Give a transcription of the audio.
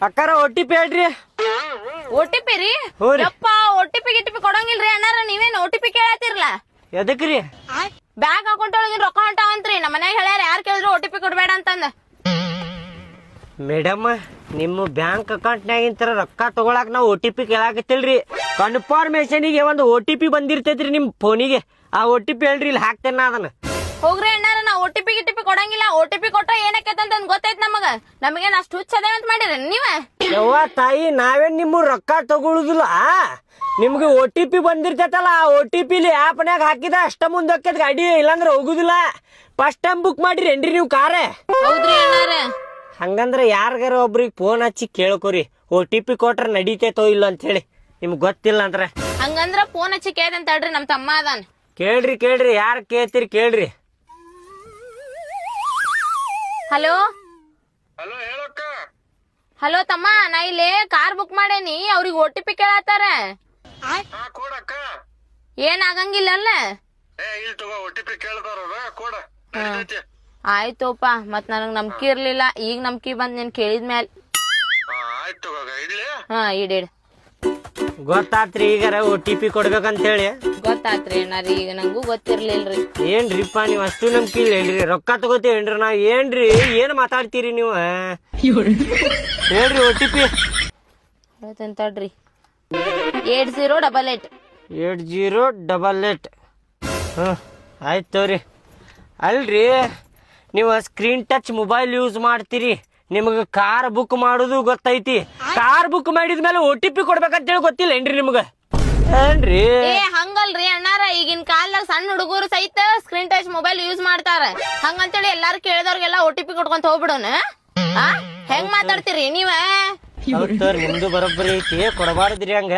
ಅಕ್ಕಾರ OTP ಹೇಳ್ರಿ. OTP ರೀ? ಯಪ್ಪ OTP ಗಿಟಿಪಿ ಕೊಡಂಗಿಲ್ರಿ ಅಣ್ಣಾರ, ನೀವೇನ್ OTP ಕೇಳತ್ತಿರಲ್ಲ? ಎದಕ್ರಿ? ಬ್ಯಾಂಕ್ ಅಕೌಂಟ್ ಒಳಗಿನ ರೊಕ್ಕ ಹೊಂಟಾವಂತ್ರಿ, ನಮ್ಮ ಮನ್ಯಾಗ ಹೇಳ್ಯಾರ ಯಾರು ಕೇಳಿದ್ರು OTP ಕೊಡ್ಬೇಡ ಅಂತಂದ. ಮೇಡಮ್, ನಿಮ್ಮ ಬ್ಯಾಂಕ್ ಅಕೌಂಟ್ನಾಗಿಂತರ ರೊಕ್ಕ ತಗೊಳಕ್ ನಾವು OTP ಕೇಳಾಕತ್ತಿಲ್ರಿ. ಕನ್ಫರ್ಮೇಶನಿಗೆ ಒಂದು OTP ಬಂದಿರ್ತೈತ್ರಿ ನಿಮ್ ಫೋನಿಗೆ. ಆ OTP ಹೇಳ್ರಿ, ಇಲ್ಲಿ ಹಾಕ್ತೇನೆ ನಾ ಅದನ್ನ. ಹೋಗ್ರಿ ಅಣ್ಣಾರ, ನಾ OTP ಗಿಟಿಪಿ ಕೊಡಂಗಿಲ್ಲ. OTP ಕೊಟ್ರ ಏನಕ್ಕೈತಂತ ಗೊತ್ತೈತ್ ನಮಗೇನ್ ಅಷ್ಟು ಹುಚ್ಚದೇವ ಅಂತ ಮಾಡಿರಿ ನೀವ? ಯವ್ವ ತಾಯಿ, ನಾವೇನ್ ನಿಮ್ಮ ರೊಕ್ಕ ತಗೊಳುದಿಲ್ಲ. ನಿಮ್ಗೆ OTP ಬಂದಿರ್ತೈತಲ್ಲ, ಆ OTP ಆಪ್ನ್ಯಾಗ ಹಾಕಿದ ಅಷ್ಟ ಮುಂದೆ ಹೋಗ್ತೈತಿ ಗಾಡಿ, ಇಲ್ಲಾಂದ್ರೆ ಹೋಗುದಿಲ್ಲ. ಫಸ್ಟ್ ಟೈಮ್ ಬುಕ್ ಮಾಡಿರೇನ್ರಿ ನೀವು ಕಾರ್? ಹೌದ್ರಿ ಅಣ್ಣಾರ. ಹಂಗಂದ್ರ ಯಾರಿಗಾರ ಒಬ್ರಿಗೆ ಫೋನ್ ಹಚ್ಚಿ ಕೇಳ್ಕೊರಿ, OTP ಕೊಟ್ರ ನಡೀತೈತೋ ಇಲ್ಲ ಅಂತ ಹೇಳಿ. ನಿಮ್ಗೆ ಗೊತ್ತಿಲ್ಲ ಅಂದ್ರೆ ಹಂಗಂದ್ರ ಫೋನ್ ಹಚ್ಚಿ ಕೇಳ್ದಂತ ಹೇಳ್ರಿ, ನಮ್ ತಮ್ಮ ಅದಾನ. ಕೇಳ್ರಿ ಯಾರು ಕೇಳ್ತೀರಿ ಕೇಳ್ರಿ. ಹಲೋ ಹಲೋ, ಹೇಳಕ್ಕ. ಹಲೋ ತಮ್ಮ, ನಾ ಇಲ್ಲಿ ಕಾರ್ ಬುಕ್ ಮಾಡೇನಿ, ಅವ್ರಿಗೆ OTP ಕೇಳತ್ತಾರ. ಕೊಡಕ್ಕ. ಏನ್ ಆಗಂಗಿಲ್ಲಲ್ಲ? ಇಲ್ಲಿ ತಗೋ, OTP ಕೇಳ್ತಾರ ಕೊಡ. ಆಯ್ತೋಪ, ಮತ್ ನನಗ್ ನಂಬಿಕೆ ಇರ್ಲಿಲ್ಲ, ಈಗ ನಂಬಿಕೆ ಬಂದ್ ನೀನ್ ಕೇಳಿದ್ಮೇಲೆ. ಆಯ್ತು ತಗೋ, ಇಡ್ಲಿ. ಹಾ ಇಡೀಡ್. ಗೊತ್ತಾತ್ರಿ ಈಗಾರ OTP ಕೊಡ್ಬೇಕಂತ ಹೇಳಿ? ಗೊತ್ತಾತ್ರಿ ಅಣ್ಣಾರಿ, ಈಗ ನಂಗೂ ಗೊತ್ತಿರ್ಲಿಲ್ರಿ. ಏನ್ರಿಪ್ಪ ನೀವು ಅಷ್ಟು ನಂಬಿಕೆ ಇಲ್ಲ ಹೇಳ್ರಿ, ರೊಕ್ಕ ತಗೋತೀವೇನ್ರಿ ನಾ? ಏನ್ರಿ ಏನ್ ಮಾತಾಡ್ತೀರಿ ನೀವು? ಹೇಳ್ರಿ OTP. ಹೇಳ್ತೇನ್ರಿ, 8088. 8088. ಆಯ್ತು ತೋರಿ. ಅಲ್ರಿ, ನೀವು ಸ್ಕ್ರೀನ್ ಟಚ್ ಮೊಬೈಲ್ ಯೂಸ್ ಮಾಡ್ತೀರಿ, ನಿಮಗೆ ಕಾರ್ ಬುಕ್ ಮಾಡೋದು ಗೊತ್ತೈತಿ. ಕಾರ್ ಬುಕ್ ಮಾಡಿದ್ಮೇಲೆ OTP ಕೊಡ್ಬೇಕಂತೇಳಿ ಗೊತ್ತಿಲ್ಲ ಏನ್ರಿ ನಿಮ್ಗ? ಏನ್ರಿ? ಏ ಹಂಗಲ್ರಿ ಅಣ್ಣಾರ, ಈಗಿನ ಕಾಲದಾಗ ಸಣ್ಣ ಹುಡುಗರು ಸಹಿತ ಸ್ಕ್ರೀನ್ ಟಚ್ ಮೊಬೈಲ್ ಯೂಸ್ ಮಾಡ್ತಾರ. ಹಂಗಂತೇಳಿ ಎಲ್ಲಾರು ಕೇಳಿದವ್ರಿಗೆಲ್ಲ OTP ಕೊಟ್ಕೊಂತ ಹೋಗ್ಬಿಡೋಣ? ಹೆಂಗ್ ಮಾತಾಡ್ತೀರಿ ನೀವ? ನಿಮ್ದು ಬರೋಬ್ಬರಿ ಐತಿ, ಕೊಡಬಾರ್ದ್ರಿ ಹಂಗ.